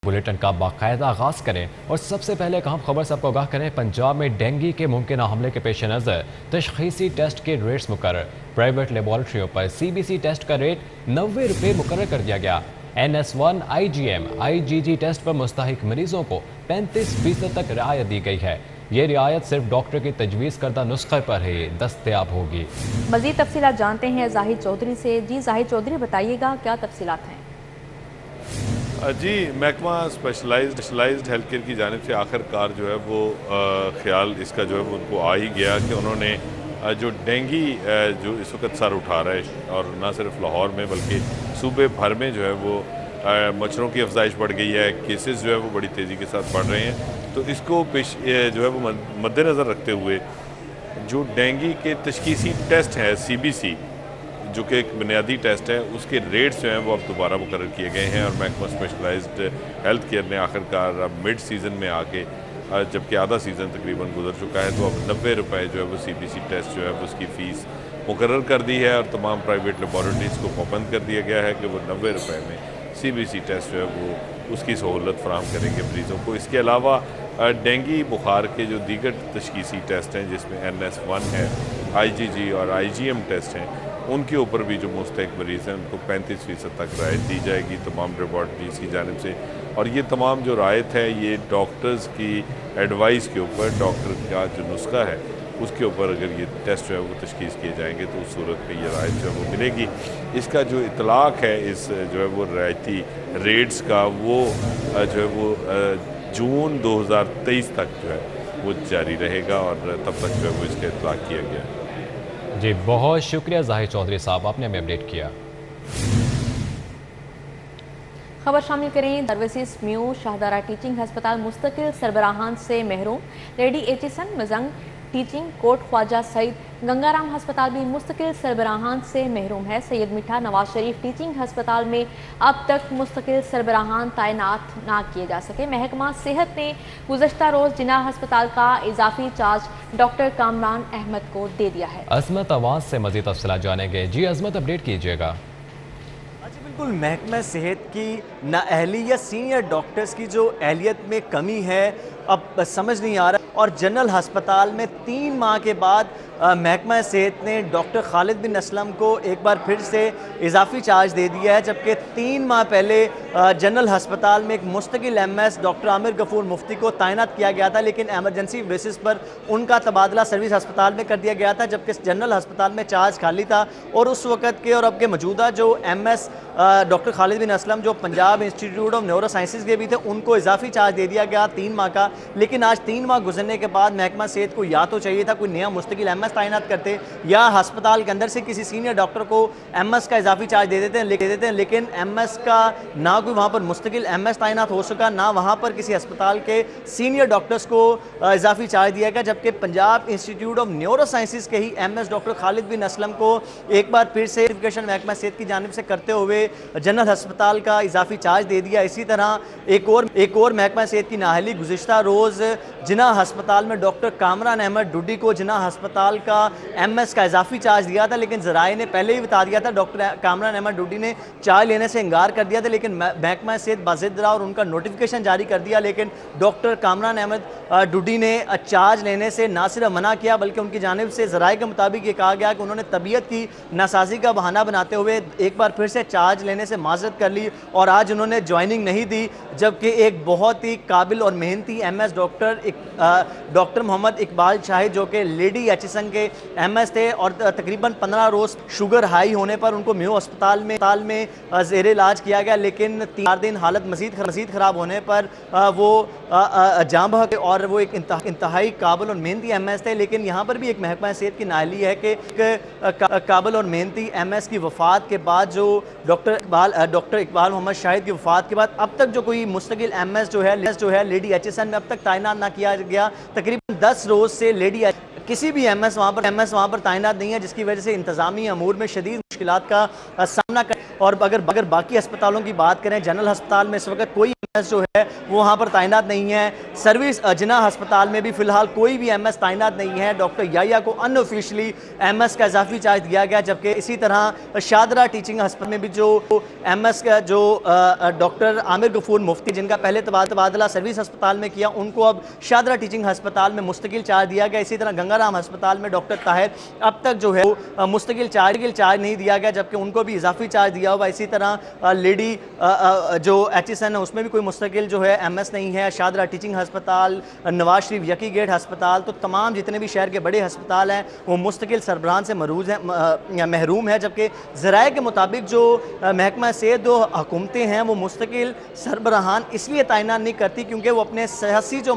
Bulletin का बाकायदा आगाज करें और सबसे पहले अहम खबर से आपको आगाह करें। पंजाब में डेंगू के मुमकिन हमले के पेश नज़र तशखीसी टेस्ट के रेट्स मुकर्रर। प्राइवेट लेबॉरेटरियों पर CBC टेस्ट का रेट 90 रुपये मुकर्रर कर दिया गया। NS1 IgM IgG टेस्ट पर मुस्तहिक मरीजों को 35% तक रियायत दी गई है। ये रियायत सिर्फ डॉक्टर की तजवीज़ करदा नुस्खे पर ही दस्तयाब होगी। मज़ीद तफसीलात जानते हैं जाहिद चौधरी से। जी जाहिद चौधरी, बताइएगा क्या तफसीलात हैं? जी, महकमा स्पेशलाइज्ड हेल्थ केयर की जानिब से आखिरकार जो है वो ख्याल इसका जो है वो उनको आ ही गया कि उन्होंने जो डेंगू जो इस वक्त सर उठा रहा है, और ना सिर्फ लाहौर में बल्कि सूबे भर में जो है वो मच्छरों की अफजाइश बढ़ गई है, केसेस जो है वो बड़ी तेज़ी के साथ बढ़ रहे हैं। तो इसको जो है वो मद्देनज़र रखते हुए जो डेंगू के तशखीसी टेस्ट है CBC, जो कि एक बुनियादी टेस्ट है, उसके रेट्स जो हैं वो अब दोबारा मुकर्रर किए गए हैं। और महकमा स्पेशलाइज्ड हेल्थ केयर ने आखिरकार अब मिड सीज़न में आके, जबकि आधा सीज़न तकरीबन गुजर चुका है, तो अब 90 रुपये जो है वो CBC टेस्ट जो है वो उसकी फ़ीस मुकर्रर कर दी है। और तमाम प्राइवेट लेबॉरेटरीज़ को पाबंद कर दिया गया है कि वो 90 रुपये में CBC टेस्ट जो है वो उसकी सहूलत फराहम करेंगे मरीज़ों को। इसके अलावा डेंगू बुखार के जो दीगर तशखीसी टेस्ट हैं, जिसमें NS1 है, IgG और IgM टेस्ट हैं, उनके ऊपर भी जो मुस्तहिक मरीज़ हैं उनको 35% तक रायत दी जाएगी तमाम लेबॉरेटरीज़ की जानिब से। और ये तमाम जो रायत है ये डॉक्टर्स की एडवाइस के ऊपर, डॉक्टर का जो नुस्खा है उसके ऊपर अगर ये टेस्ट जो है वो तशखीस किए जाएंगे तो उस सूरत में ये रायत जो है वो मिलेगी। इसका जो इतलाक़ है इस जो है वो रियायती रेट्स का, वो जो है वो जून 2023 तक जो है वो जारी रहेगा, और तब तक जो है वो इसका इतलाक़ किया गया है। जी, बहुत शुक्रिया जाहिद चौधरी साहब, आपने हमें अपडेट किया। खबर शामिल करें। सर्विसेज म्यू शाहदारा टीचिंग हस्पताल मुस्तकिल सरबराहान से महरूम। Lady Aitchison Mozang teaching Kot Khwaja Saeed Gangaram हस्पताल भी मुस्तकिल सरबराहान से महरूम है। सैयद मिठा नवाज शरीफ टीचिंग हस्पताल में अब तक मुस्तकिल सरबराहान तैनात ना किए जा सके। महकमा सेहत ने गुज़श्ता रोज़ जिना हस्पताल का इजाफी चार्ज डॉक्टर कामरान अहमद को दे दिया है। अजमत आवाज़ से मज़ीद तफसीलात जानेंगे। जी अजमत, अपडेट कीजिएगा। बिल्कुल, महकमा सेहत की नाअहली या सीनियर डॉक्टर्स की जो अहलियत में कमी है अब समझ नहीं आ रहा, और जनरल हस्पताल में 3 माह के बाद महकमा सेहत ने डॉक्टर खालिद बिन असलम को एक बार फिर से इजाफी चार्ज दे दिया है। जबकि 3 माह पहले जनरल हस्पताल में एक मुस्तकिल MS डॉक्टर आमिर गफूर मुफ्ती को तैनात किया गया था, लेकिन एमरजेंसी बेसिस पर उनका तबादला सर्विस हस्पताल में कर दिया गया था, जबकि जनरल हस्पताल में चार्ज खाली था। और उस वक़्त के और अब के मौजूदा जो MS डॉक्टर खालिद बिन असलम जो Punjab institute of neuro sciences के भी थे, उनको इजाफी चार्ज दे दिया गया 3 माह का। लेकिन आज 3 माह गुजरने के बाद महकमा सेहत को या तो चाहिए था कोई नया मुस्तकिल MS तैनात करते, या हस्पताल के अंदर से किसी सीनियर डॉक्टर को MS का इजाफी चार्ज दे देते हैं। लेकिन MS का ना कोई वहाँ पर मुस्तकिल MS तैनात हो सका, ना वहाँ पर किसी अस्पताल के सीनियर डॉक्टर्स को इजाफी चार्ज दिया गया। जबकि Punjab institute of neuro sciences के ही MS डॉक्टर खालिद बिन असलम को एक बार फिर से महकमा सेहत की जानिब से करते हुए जनरल हस्पताल का इजाफी चार्ज दे दिया। इसी तरह एक और महकमा सेहत की नाअहली गुज़िश्ता रोज़ जिना हस्पताल में डॉक्टर कामरान अहमद डुडी को जिना हस्पताल का MS का इजाफी चार्ज दिया था, लेकिन ज़राए ने पहले ही बता दिया था, डॉक्टर कामरान अहमद डुडी ने चार्ज लेने से इंकार कर दिया था। लेकिन महकमा सेहत बाज़िद रहा और उनका नोटिफिकेशन जारी कर दिया। लेकिन डॉक्टर कामरान अहमद डुडी ने चार्ज लेने से ना सिर्फ मना किया, बल्कि उनकी जानिब से ज़राए के मुताबिक ये कहा गया कि उन्होंने तबीयत की नासाजी का बहाना बनाते हुए एक बार फिर से चार्ज लेने से माजरत कर ली और आज उन्होंने ज्वाइनिंग नहीं दी। जबकि एक बहुत ही काबिल और मेहनती MS डॉक्टर मोहम्मद इकबाल शाहिद, जो कि लेडी एचिसन के MS थे और तकरीबन 15 रोज़ शुगर हाई होने पर उनको म्यू अस्पताल में ज़ेर इलाज किया गया। लेकिन 3 दिन हालत मज़ीद ख़राब होने पर वो जाँ बहक, और वो एक इंतहाई काबिल और मेहनती MS थे। लेकिन यहाँ पर भी एक महकमा सेहत की नाअहली है कि काबिल और मेहनती MS की वफ़ात के बाद जो डॉक्टर इकबाल मोहम्मद शाहिद की वफ़ात के बाद अब तक जो कोई मुस्तकिल MS जो है लेडी एचिसन में अब तक तैनात ना किया गया। तकरीबन 10 रोज़ से लेडी किसी भी MS वहाँ पर तैनात नहीं है, जिसकी वजह से इंतज़ामी अमूर में शदीद मुश्किलात का सामना कर اور اگر باقی ہسپتالوں کی بات کریں، جنرل ہسپتال میں اس وقت کوئی ایم ایس جو ہے وہ وہاں پر تعینات نہیں ہے. سروس جناح ہسپتال میں بھی فی الحال کوئی بھی ایم ایس تعینات نہیں ہے. ڈاکٹر یحییٰ کو ان آفیشلی ایم ایس کا اضافی چارج دیا گیا، جبکہ اسی طرح شاہدرہ ٹیچنگ ہسپتال میں بھی جو ایم ایس کا جو ڈاکٹر عامر غفور مفتی جن کا پہلے تبادلہ سروس ہسپتال میں کیا، ان کو اب شاہدرہ ٹیچنگ ہسپتال میں مستقل چارج دیا گیا. اسی طرح گنگا رام ہسپتال میں ڈاکٹر طاہر اب تک جو ہے مستقل چارج نہیں دیا گیا، جبکہ ان کو بھی اضافی چارج دیا ہوا. اسی طرح لیڈی جو ایچ ایس این ہے اس میں بھی کوئی مستقل جو ہے ایم ایس نہیں ہے. شاہدرہ ٹیچنگ ہسپتال، نواز شریف یکی گیٹ ہسپتال، تو تمام جتنے بھی شہر کے بڑے ہسپتال ہیں وہ مستقل سربراہان سے محروم ہے. جبکہ ذرائع کے مطابق جو محکمہ صحت جو حکومتیں ہیں وہ مستقل سربراہان اس لیے تعینات نہیں کرتی کیونکہ وہ اپنے سیاسی جو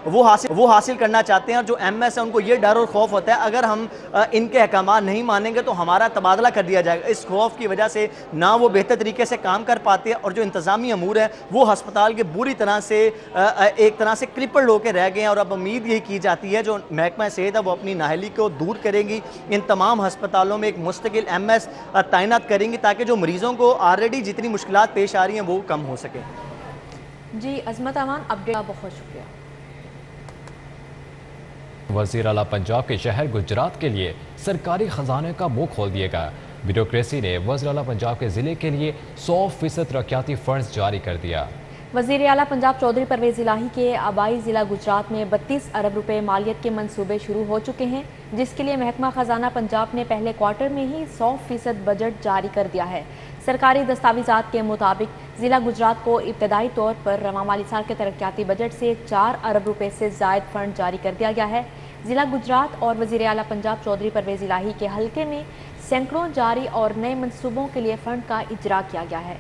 وہ حاصل کرنا چاہتے ہیں، اور جو ایم ایس ہے ان کو یہ ڈر اور خوف ہوتا ہے اگر ہم ان کے احکامات نہیں مانیں گے تو ہمارا تبادلہ کر دیا جائے گا. اس خوف کی وجہ سے نہ وہ بہتر طریقے سے کام کر پاتے، اور جو انتظامی امور ہے وہ ہسپتال کے بری طرح سے ایک طرح سے کرپلڈ ہو کے رہ گئے ہیں. اور اب امید یہی کی جاتی ہے جو محکمہ صحت ہے وہ اپنی نااہلی کو دور کرے گی، ان تمام ہسپتالوں میں ایک مستقل ایم ایس تعینات کریں گی تاکہ جو مریضوں کو آلریڈی جتنی مشکلات پیش آ رہی ہیں وہ کم ہو سکیں. جی عظمت امان، اپڈیٹ کا بہت شکریہ. وزیر اعلیٰ پنجاب کے شہر گجرات کے لیے سرکاری خزانے کا منہ کھول دیے گا. بیوروکریسی نے وزیر اعلیٰ پنجاب کے ضلع کے لیے 100% ترقیاتی فنڈز جاری کر دیا. وزیر اعلیٰ پنجاب چودھری پرویز الہی کے آبائی ضلع گجرات میں 32 ارب روپے مالیت کے منصوبے شروع ہو چکے ہیں، جس کے لیے محکمہ خزانہ پنجاب نے پہلے کوارٹر میں ہی 100% بجٹ جاری کر دیا ہے. سرکاری دستاویزات کے مطابق ضلع گجرات کو ابتدائی طور پر رواں مالی سال کے ترقیاتی بجٹ سے 4 ارب روپے سے زائد فنڈ جاری کر دیا گیا ہے. ضلع گجرات اور وزیر اعلیٰ پنجاب چودھری پرویز الہی کے حلقے میں سینکڑوں جاری اور نئے منصوبوں کے لیے فنڈ کا اجرا کیا گیا ہے.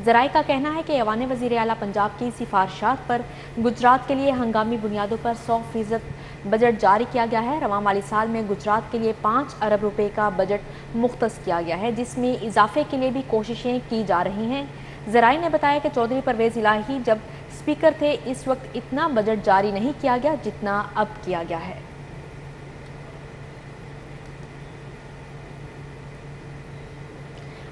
ذرائع کا کہنا ہے کہ ایوان وزیر اعلیٰ پنجاب کی سفارشات پر گجرات کے لیے ہنگامی بنیادوں پر 100% بجٹ جاری کیا گیا ہے. رواں مالی سال میں گجرات کے لیے 5 ارب روپے کا بجٹ مختص کیا گیا ہے، جس میں اضافے کے لیے بھی کوششیں کی جا رہی ہیں. ذرائع نے بتایا کہ چودھری پرویز الہی جب اسپیکر تھے اس وقت اتنا بجٹ جاری نہیں کیا گیا جتنا اب کیا گیا ہے.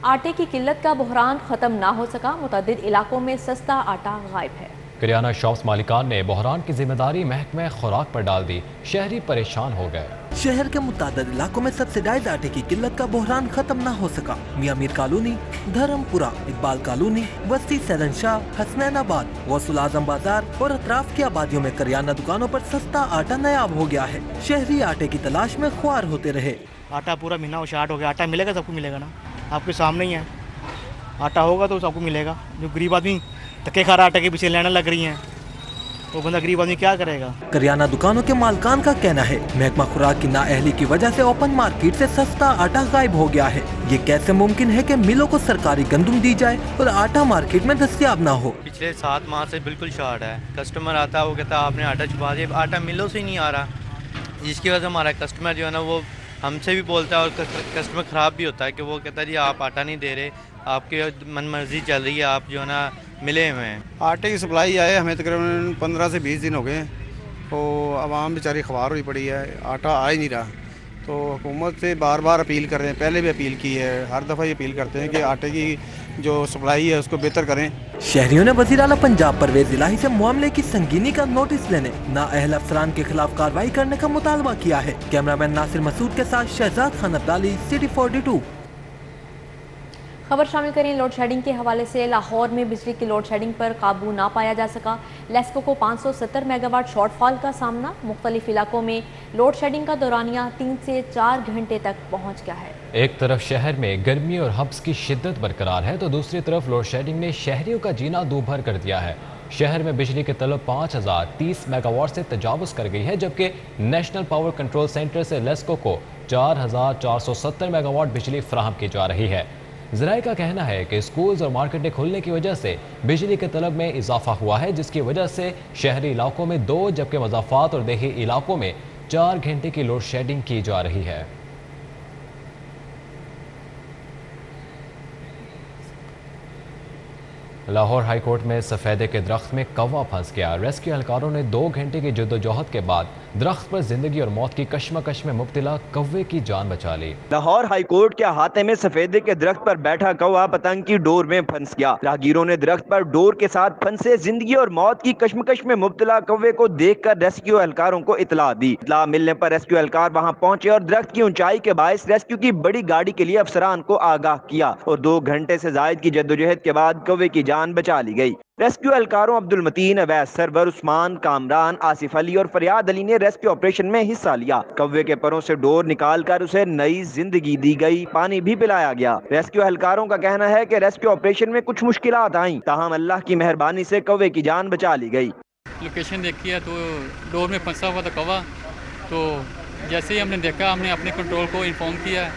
آٹے کی قلت کا بحران ختم نہ ہو سکا، متعدد علاقوں میں سستا آٹا غائب ہے. کریانہ شاپس مالکان نے بحران کی ذمہ داری محکمہ خوراک پر ڈال دی، شہری پریشان ہو گئے. شہر کے متعدد علاقوں میں سبسیڈائز آٹے کی قلت کا بحران ختم نہ ہو سکا. میاں میر کالونی، دھرم پورہ، اقبال کالونی، وسطی سیدن شاہ، حسنین آباد، غوث العظم بازار اور اطراف کی آبادیوں میں کریانہ دکانوں پر سستا آٹا نایاب ہو گیا ہے. شہری آٹے کی تلاش میں خوار ہوتے رہے. آٹا پورا مہینہ وہ شارٹ ہو گیا. آٹا ملے گا سب کو ملے گا نا، آپ کے سامنے ہی ہے. آٹا ہوگا تو سب کو ملے گا. جو غریب آدمی دھکے کھا رہا آٹے کے پیچھے لائنیں لگ رہی ہیں، وہ بندہ غریب آدمی کیا کرے گا. کریانہ دکانوں کے مالکان کا کہنا ہے محکمہ خوراک کی نااہلی کی وجہ سے اوپن مارکیٹ سے سستا آٹا غائب ہو گیا ہے. یہ کیسے ممکن ہے کہ ملوں کو سرکاری گندم دی جائے اور آٹا مارکیٹ میں دستیاب نہ ہو. پچھلے 7 ماہ سے بالکل شارٹ ہے. کسٹمر آتا ہے وہ کہتا ہے آپ نے آٹا چھپا دیا. آٹا ملوں سے ہی نہیں آ رہا، جس کی وجہ سے ہمارا کسٹمر جو ہے نا وہ ہم سے بھی بولتا ہے اور کسٹمر خراب بھی ہوتا ہے کہ وہ کہتا ہے جی آپ آٹا نہیں دے رہے، آپ کی من مرضی چل رہی ہے، آپ جو ہے نا ملے ہوئے ہیں. آٹے کی سپلائی آئے ہمیں تقریباً 15 سے 20 دن ہو گئے، تو عوام بیچاری خوار ہوئی پڑی ہے، آٹا آ ہی نہیں رہا. تو حکومت سے بار بار اپیل کر رہے ہیں، پہلے بھی اپیل کی ہے، ہر دفعہ یہ اپیل کرتے ہیں کہ آٹے کی جو سپلائی ہے اس کو بہتر کریں. شہریوں نے وزیر اعلیٰ پنجاب پرویز الہی سے معاملے کی سنگینی کا نوٹس لینے، نااہل افسران کے خلاف کارروائی کرنے کا مطالبہ کیا ہے. کیمرہ مین ناصر مسعود کے ساتھ شہزاد خان عبدالی، سٹی 42. خبر شامل کریں لوڈ شیڈنگ کے حوالے سے. لاہور میں بجلی کی لوڈ شیڈنگ پر قابو نہ پایا جا سکا. لیسکو کو 570 میگا واٹ شارٹ فال کا سامنا. مختلف علاقوں میں لوڈ شیڈنگ کا دورانیہ 3 سے 4 گھنٹے تک پہنچ گیا ہے. ایک طرف شہر میں گرمی اور ہبس کی شدت برقرار ہے تو دوسری طرف لوڈ شیڈنگ نے شہریوں کا جینا دوبھر کر دیا ہے. شہر میں بجلی کے طلب 5030 میگا واٹ سے تجاوز کر گئی ہے، جبکہ نیشنل پاور کنٹرول سینٹر سے لیسکو کو 4470 میگا واٹ بجلی فراہم کی جا رہی ہے. ذرائع کا کہنا ہے کہ اسکولز اور مارکیٹیں کھلنے کی وجہ سے بجلی کے طلب میں اضافہ ہوا ہے، جس کی وجہ سے شہری علاقوں میں 2 جبکہ مضافات اور دیہی علاقوں میں 4 گھنٹے کی لوڈ شیڈنگ کی جا رہی ہے. लाहौर हाई कोर्ट में सफेदे के दरख्त में कौवा फंस गया। रेस्क्यू एहलकारों ने 2 घंटे की जद्दोजहद के बाद दरख्त पर जिंदगी और मौत की कश्मकश में मुब्तला कौवे की जान बचा ली। लाहौर हाई कोर्ट के अहाते में सफेदे के दरख्त पर बैठा कौवा पतंग की डोर में फंस गया। राहगीरों ने दरख्त पर डोर के साथ फंसे जिंदगी और मौत की कश्मकश में मुब्तला कौवे को देखकर रेस्क्यू एहलकारों को इतला दी। इतला मिलने पर रेस्क्यू एहलकार वहां पहुंचे और दरख्त की ऊंचाई के बायस रेस्क्यू की बड़ी गाड़ी के लिए अफसरान को आगाह किया और 2 घंटे से जायद की जद्दोजहद के बाद कौवे की जान बचा ली गई। रेस्क्यू एहलकारों अब्दुल मतीन, अवैस सरवर, उस्मान, कामरान, आसिफ अली और फरियाद अली ने रेस्क्यू ऑपरेशन में हिस्सा लिया। कौवे के परों से डोर निकालकर उसे नई जिंदगी दी गई, पानी भी पिलाया गया। रेस्क्यू एहलकारों का कहना है कि रेस्क्यू ऑपरेशन में कुछ मुश्किलात आईं, ताहम अल्लाह की मेहरबानी से कौवे की जान बचा ली गई। लोकेशन देखी है तो डोर में फंसा हुआ था कौवा, तो जैसे ही हमने देखा हमने अपने कंट्रोल को इन्फॉर्म किया,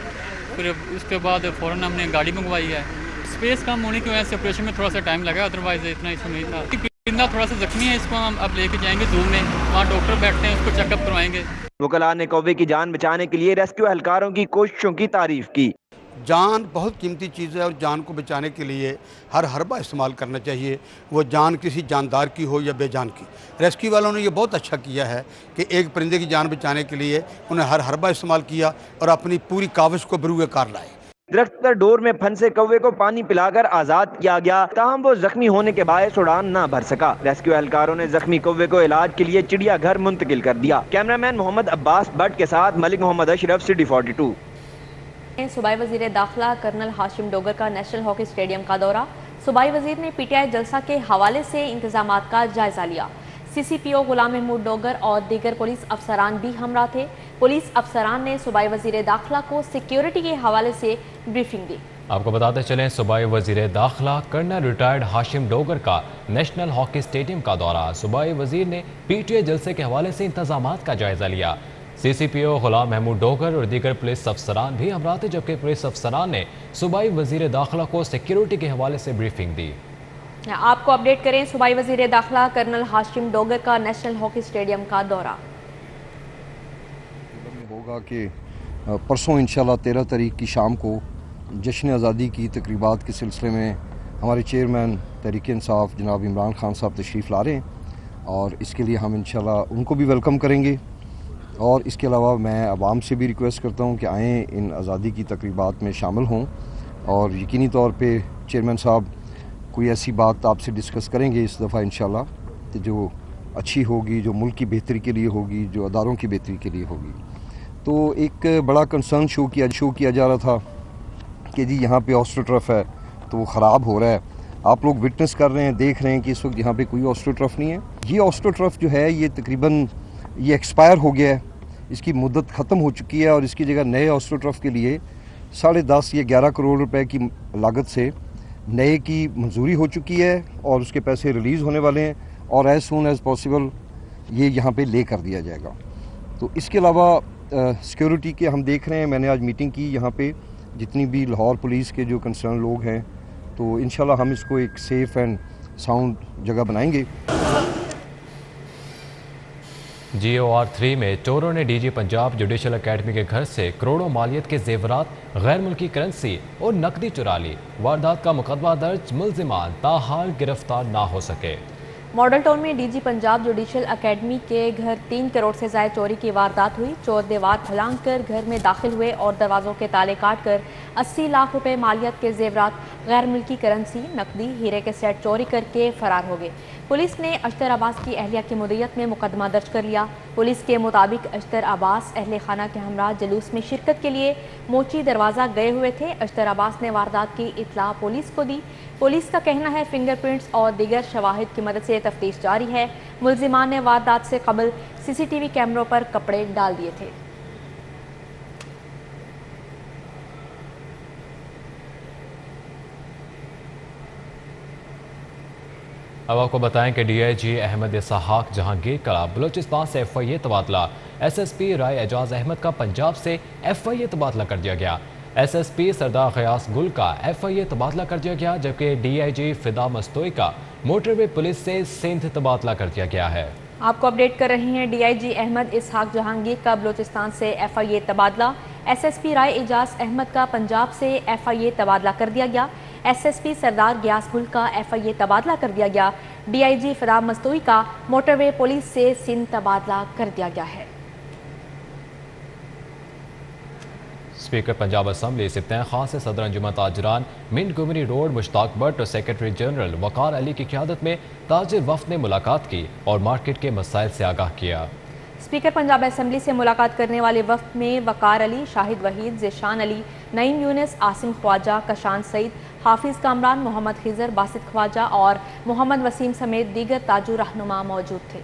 फिर उसके बाद फ़ौरन हमने गाड़ी मंगवाई है। स्पेस कम होने की वजह से ऑपरेशन में थोड़ा सा टाइम लगा, अदरवाइज इतना इशू नहीं था। परिंदा थोड़ा सा जख्मी है, इसको हम अब लेके जाएंगे जू में, वहाँ डॉक्टर बैठते हैं, उसको चेकअप करवाएंगे। वकला ने कौवे की जान बचाने के लिए रेस्क्यू एहलकारों की कोशिशों की तारीफ की। जान बहुत कीमती चीज़ है और जान को बचाने के लिए हर हरबा इस्तेमाल करना चाहिए, वो जान किसी जानदार की हो या बेजान की। रेस्क्यू वालों ने ये बहुत अच्छा किया है कि एक परिंदे की जान बचाने के लिए उन्हें हर हरबा इस्तेमाल किया और अपनी पूरी काविश को बरूए कार लाए। दरख्त पर डोर में फंसे कौवे को पानी पिलाकर आजाद किया गया, ताहम वो जख्मी होने के बायस उड़ान न भर सका। रेस्क्यू एहलकारों ने जख्मी कौवे को इलाज के लिए चिड़ियाघर मुंतकिल कर दिया। कैमरामैन मोहम्मद अब्बास भट्ट के साथ मलिक मोहम्मद अशरफ, सिटी 42। सूबाई वजीर दाखिला कर्नल हाशिम डोगर का नेशनल हॉकी स्टेडियम का दौरा। सूबाई वजीर ने पीटीआई जलसा के हवाले से इंतजामात का जायजा लिया। सीसीपीओ गुलाम महमूद डोगर और दीगर पुलिस अफसरान भी हमरा थे। पुलिस अफसरान ने सूबाई वजीर दाखिला को सिक्योरिटी के हवाले से ब्रीफिंग दी। आपको बताते चलें, सूबाई वजीर दाखिला कर्नल रिटायर्ड हाशिम डोगर का नेशनल हॉकी स्टेडियम का दौरा। सूबाई वजीर ने पीटीआई जलसे के हवाले से इंतजामात का जायजा लिया। सीसीपीओ गुलाम महमूद डोगर और दीगर पुलिस अफसरान भी हमरा थे, जबकि पुलिस अफसरान ने सूबाई वजीर दाखिला को सिक्योरिटी के हवाले से ब्रीफिंग दी। आपको अपडेट करें, सूबाई वजीर दाखिला कर्नल हाशिम डोगर का नेशनल हॉकी स्टेडियम का दौरा होगा कि परसों इंशाल्लाह 13 तारीख की शाम को जश्न आज़ादी की तकरीबात के सिलसिले में हमारे चेयरमैन तहरीक इंसाफ जनाब इमरान खान साहब तशरीफ़ ला रहे हैं और इसके लिए हम इंशाल्लाह उनको भी वेलकम करेंगे। और इसके अलावा मैं आवाम से भी रिक्वेस्ट करता हूँ कि आएँ, इन आज़ादी की तकरीबात में शामिल हों और यकीनी तौर पे चेयरमैन साहब कोई ऐसी बात आपसे डिस्कस करेंगे इस दफ़ा इंशाल्लाह कि जो अच्छी होगी, जो मुल्क की बेहतरी के लिए होगी, जो अदारों की बेहतरी के लिए होगी। तो एक बड़ा कंसर्न शो किया जा रहा था कि जी यहाँ पे ऑस्ट्रोटर्फ है तो वो ख़राब हो रहा है। आप लोग विटनेस कर रहे हैं, देख रहे हैं कि इस वक्त यहाँ पे कोई ऑस्ट्रोटर्फ नहीं है। ये ऑस्ट्रोटर्फ जो है ये तकरीबन ये एक्सपायर हो गया है, इसकी मुद्दत ख़त्म हो चुकी है और इसकी जगह नए ऑस्ट्रोटर्फ के लिए 10.5 या 11 करोड़ रुपए की लागत से नए की मंजूरी हो चुकी है और उसके पैसे रिलीज़ होने वाले हैं और एज़ सून एज़ पॉसिबल ये यहाँ पे ले कर दिया जाएगा। तो इसके अलावा सिक्योरिटी के हम देख रहे हैं, मैंने आज मीटिंग की यहाँ पे जितनी भी लाहौर पुलिस के जो कंसर्न लोग हैं, तो इंशाल्लाह हम इसको एक सेफ़ एंड साउंड जगह बनाएंगे। GOR3 में चोरों ने डीजी पंजाब जुडिशल अकेडमी के घर से करोड़ों मालियत के जेवरात, गैर मुल्की करेंसी और नकदी चुरा ली। वारदात का मुकदमा दर्ज, मुल्जिमान ताहाल गिरफ्तार ना हो सके। मॉडल टाउन में डीजी पंजाब जुडिशल अकेडमी के घर 3 करोड़ से ज़ायद चोरी की वारदात हुई। चोर दीवार फलांग कर घर में दाखिल हुए और दरवाज़ों के ताले काट कर 80 लाख रुपए मालियत के जेवरात, गैर मुल्की करेंसी, नकदी, हीरे के सेट चोरी करके फरार हो गए। पुलिस ने अख्तर अब्बास की अहलिया की मुद्दत में मुकदमा दर्ज कर लिया। पुलिस के मुताबिक अख्तर अब्बास अहले खाना के हमरा जुलूस में शिरकत के लिए मोची दरवाज़ा गए हुए थे। अख्तर अब्बास ने वारदात की इत्तला पुलिस को दी। पुलिस का कहना है फिंगरप्रिंट्स और दीगर शवाहिद की मदद से तफ्तीश जारी है। मुल्जिमान ने वारदात से कबल CCTV कैमरों पर कपड़े डाल दिए थे। अब आपको बताएं कि DIG अहमद इसहाक जहांगीर का बलूचिस्तान से FIA तबादला। SSP राय एजाज अहमद का पंजाब से FIA तबादला कर दिया गया। SSP सरदार ग़यास गुल का FIA तबादला कर दिया गया, जबकि DIG फिदा मस्तोई का मोटरवे पुलिस से सिंध तबादला कर दिया गया है। आपको अपडेट कर रहे हैं, DIG अहमद इसहाक जहांगीर का बलूचिस्तान से FIA तबादला। SSP राय एजाज अहमद का पंजाब से FIA तबादला कर दिया गया। SSP सरदार गयास गुल का FIA तबादला कर दिया गया। DIG फदाब मस्तूई का मोटरवे पुलिस से सिंध तबादला कर दिया गया है। स्पीकर पंजाब असम्बली सिप्तैन खान से सदर अंजुमन ताजरान मिंटगोमरी रोड मुश्ताक भट्ट और सेक्रेटरी जनरल वकार अली की क़यादत में ताजिर वफ़द ने मुलाकात की और मार्केट के मसाइल से आगाह किया। स्पीकर पंजाब असम्बली से मुलाकात करने वाले वफ़द में वकार अली, शाहिद वहीद, ज़ेशान अली, नईम यूनिस, आसिम ख्वाजा, कशान सईद, हाफिज़ कामरान, मोहम्मद खिज़र, बासित ख्वाजा और मोहम्मद वसीम समेत दीगर ताजु रहनुमा मौजूद थे।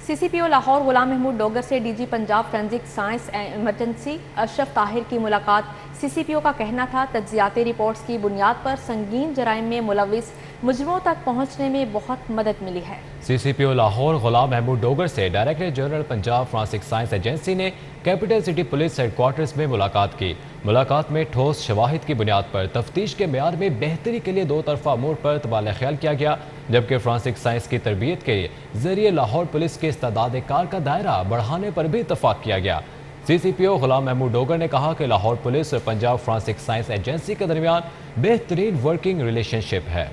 CCPO लाहौर गुलाम महमूद डोगर से DG Punjab forensic science and emergency Ashraf Tahir की मुलाकात। CCPO का कहना था तज्जियाती रिपोर्ट्स की बुनियाद पर संगीन जराइम में मुलविस मुजरिमों तक पहुंचने में बहुत मदद मिली है। CCPO लाहौर गुलाम महमूद डोगर से director general Punjab forensic science agency ने कैपिटल सिटी पुलिस हेडक्वार्टर्स में मुलाकात की। मुलाकात में ठोस शवाहिद की बुनियाद पर तफ्तीश के मेयार में बेहतरी के लिए दो तरफा अमूर पर तबादला ख्याल किया गया, जबकि फोरेंसिक साइंस की तरबियत के जरिए लाहौर पुलिस के इस्तेदाद कार का दायरा बढ़ाने पर भी इत्तफाक किया गया। CCPO गुलाम महमूद डोगर ने कहा कि लाहौर पुलिस और पंजाब फोरेंसिक साइंस एजेंसी के दरमियान बेहतरीन वर्किंग रिलेशनशिप है।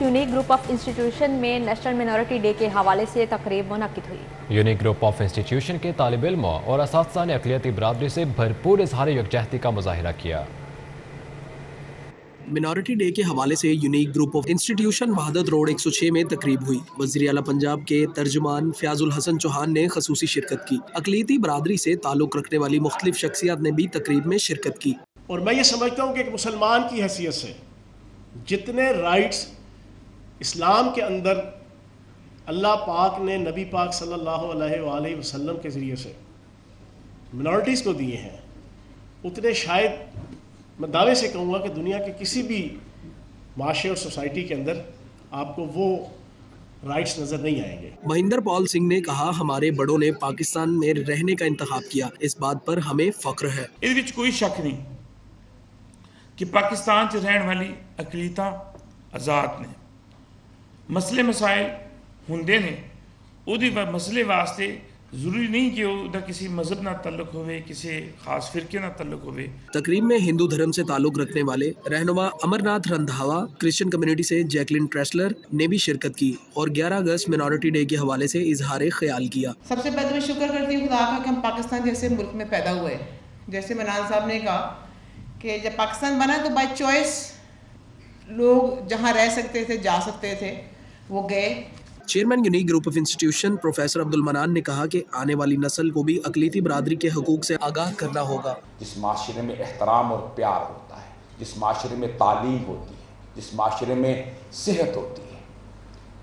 यूनिक ग्रुप ऑफ इंस्टीट्यूशन में नेशनल मिनॉरिटी डे के हवाले से तकरीब मुनक्किद हुई। यूनिक ग्रुप ऑफ इंस्टीट्यूशन के तालिब इल्मों और असातिज़ा ने अक़लियती बरादरी से भरपूर इज़हार यकजहती का मुज़ाहिरा किया। मिनॉरिटी डे के हवाले से unique group of institution Wahadat road 106 में तकरीब हुई। वज़ीर आला पंजाब के तर्जुमान फ़याज़ुल हसन चौहान ने खसूसी शिरकत की। अक़लियती बरादरी से ताल्लुक़ रखने वाली मुख्तलिफ शख्सियात ने भी तकरीब में शिरकत की। और मैं ये समझता हूँ कि एक मुसलमान की हैसियत से जितने राइट्स इस्लाम के अंदर अल्लाह पाक ने नबी पाक सल्लल्लाहु अलैहि वसल्लम के ज़रिए से मिनॉरिटीज़ को दिए हैं, उतने शायद मैं दावे से कहूँगा कि दुनिया के किसी भी माशरे और सोसाइटी के अंदर आपको वो राइट्स नज़र नहीं आएंगे। महेंद्र पॉल सिंह ने कहा, हमारे बड़ों ने पाकिस्तान में रहने का इंतखाब किया, इस बात पर हमें फ़ख्र है। इस विच कोई शक नहीं कि पाकिस्तान च रहने वाली अकलीता आज़ाद ने मसले मसाइल हुंदे ने उहदे मसले वास्ते जरूरी नहीं कि उहदा किसी मजहब ना तल्लुक होवे, किसी खास फिरके ना तल्लुक होवे। तकरीब में हिंदू धर्म से ताल्लुक रखने वाले रहनुमा अमरनाथ रंधावा, क्रिश्चियन कम्युनिटी से जैकलिन ट्रेसलर ने भी शिरकत की और 11 अगस्त मिनॉरिटी डे के हवाले से इजहार ख्याल किया। सबसे पहले मैं शुक्र करती हूँ खुदा का कि हम पाकिस्तान जैसे मुल्क में पैदा हुए। जैसे मनान साहब ने कहा कि जब पाकिस्तान बना तो बाय चॉइस लोग जहाँ रह सकते थे, जा सकते थे, वो गए। Chairman unique group of institution professor Abdul मनान ने कहा कि आने वाली नस्ल को भी अक़लियती बरादरी के हकूक़ से आगाह करना होगा। जिस माशरे में एहतराम और प्यार होता है, जिस माशरे में तालीम होती है, जिस माशरे में सेहत होती है,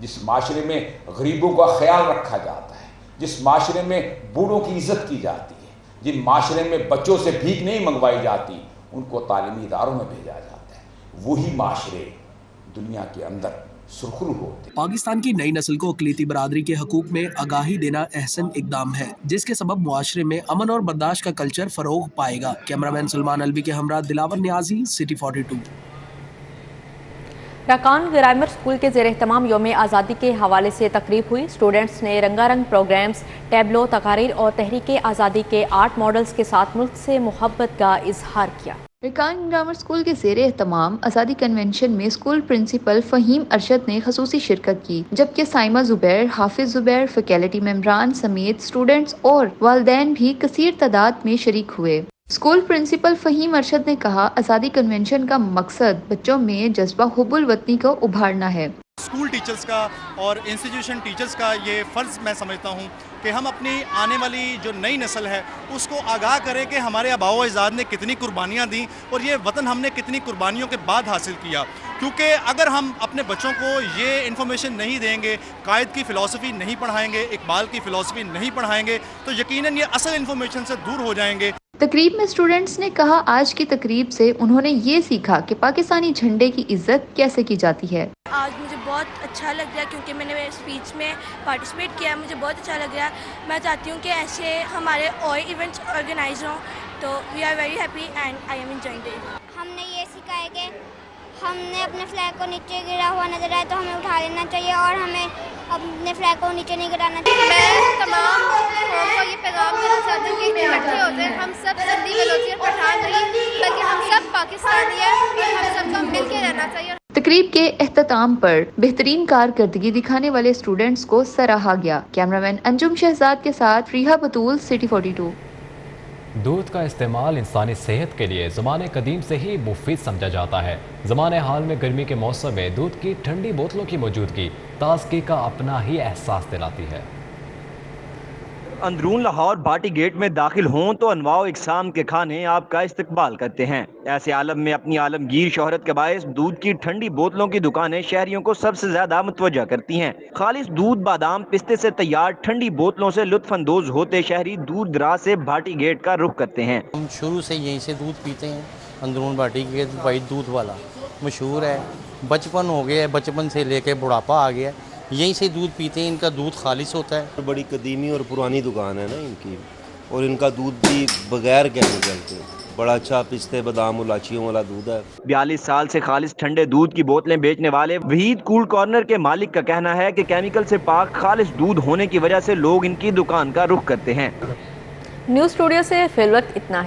जिस माशरे में गरीबों का ख्याल रखा जाता है, जिस माशरे में बूढ़ों की इज़्ज़त की जाती है, जिन माशरे में बच्चों से भीख नहीं मंगवाई जाती, उनको तालीमी इदारों में भेजा जाता है, वही माशरे दुनिया के अंदर सुरखरू होते। पाकिस्तान की नई नस्ल को अक़लियती बरादरी के हकूक़ में आगाही देना अहसन इकदाम है, जिसके सबब मुआशरे में अमन और बर्दाश्त का कल्चर फ़रोग़ पाएगा। कैमरामैन सलमान अलवी के हमरा दिलावर न्याजी, सिटी 42। रकान ग्रामर स्कूल के ज़ेर एहतमाम यौम आज़ादी के हवाले से तकरीब हुई। स्टूडेंट्स ने रंगारंग प्रोग्राम्स, टैबलो, तकारीर और तहरीक आज़ादी के आर्ट मॉडल्स के साथ मुल्क से मोहब्बत का इजहार किया। रकान ग्रामर स्कूल के ज़ेर एहतमाम आज़ादी कन्वेंशन में स्कूल प्रिंसिपल फ़हीम अरशद ने खसूसी शिरकत की, जबकि साइमा ज़ुबैर, हाफिज़ ज़ुबैर, फैकल्टी मेम्बरान समेत स्टूडेंट्स और वालिदैन भी कसीर तादाद में शरीक हुए। स्कूल प्रिंसिपल फ़हीम अरशद ने कहा, आज़ादी कन्वेंशन का मकसद बच्चों में जज्बा हुब्बुल वतनी को उभारना है। स्कूल टीचर्स का और इंस्टीट्यूशन टीचर्स का ये फ़र्ज़ मैं समझता हूँ कि हम अपनी आने वाली जो नई नस्ल है उसको आगाह करें कि हमारे आबाओ अजदाद ने कितनी कुर्बानियाँ दी और ये वतन हमने कितनी कुर्बानियों के बाद हासिल किया। क्योंकि अगर हम अपने बच्चों को ये इन्फॉर्मेशन नहीं देंगे, कायद की फ़िलासफ़ी नहीं पढ़ाएंगे, इकबाल की फ़िलासफ़ी नहीं पढ़ाएंगे, तो यकीनन ये असल इन्फॉर्मेशन से दूर हो जाएंगे। तकरीब में स्टूडेंट्स ने कहा, आज की तकरीब से उन्होंने ये सीखा कि पाकिस्तानी झंडे की इज्जत कैसे की जाती है। आज मुझे बहुत अच्छा लग रहा है क्योंकि मैंने स्पीच में पार्टिसिपेट किया, मुझे बहुत अच्छा लग रहा है। मैं चाहती हूँ कि ऐसे हमारे और इवेंट्स ऑर्गेनाइज हों, तो we are very happy and I am enjoying it. हमने ये सीखा है कि हमने अपने फ्लैग को नीचे गिरा हुआ नजर आए तो हमें उठा लेना चाहिए और हमें अपने फ्लैग को नीचे नहीं गिराना चाहिए। मैं तमाम कौम को ये पैगाम देना चाहती हूँ कि इकट्ठे होते हैं हम सब सिंधी बलोची और पठान नहीं बल्कि हम सब पाकिस्तानी हैं और हम सबको मिल के रहना चाहिए। तकरीब के एख्तिताम पर बेहतरीन कारकर्दगी दिखाने वाले स्टूडेंट्स को सराहा गया। कैमरामैन अंजुम शहजाद के साथ फ्रीहा बतूल, सिटी 42। दूध का इस्तेमाल इंसानी सेहत के लिए ज़माने कदीम से ही मुफीद समझा जाता है। ज़माने हाल में गर्मी के मौसम में दूध की ठंडी बोतलों की मौजूदगी ताजगी का अपना ही एहसास दिलाती है। अंदरून लाहौर भाटी गेट में दाखिल हों तो अनवाओ इकसाम के खाने आपका इस्तकबाल करते हैं। ऐसे आलम में अपनी आलमगीर शोहरत के बायस दूध की ठंडी बोतलों की दुकानें शहरियों को सबसे ज्यादा मुतवज्जा करती हैं। खालिस दूध, बादाम, पिस्ते से तैयार ठंडी बोतलों से लुत्फ अंदोज होते शहरी दूर दराज से भाटी गेट का रुख करते हैं। हम शुरू से यहीं से दूध पीते हैं। अंदरून भाटी गेट भाई दूध वाला मशहूर है, बचपन हो गया है, बचपन से लेके बुढ़ापा आ गया, यहीं से दूध पीते हैं। इनका दूध खालिस होता है। बड़ी कदीमी और पुरानी दुकान है ना इनकी, और इनका दूध भी बगैर केमिकल के बड़ा अच्छा पिस्ते, बादाम, इलायचियों वाला दूध है। 42 साल से खालिस ठंडे दूध की बोतलें बेचने वाले वहीद कूल कॉर्नर के मालिक का कहना है कि केमिकल से पाक खालिस दूध होने की वजह से लोग इनकी दुकान का रुख करते हैं। न्यूज़ स्टूडियो से फिलवक्त इतना ही।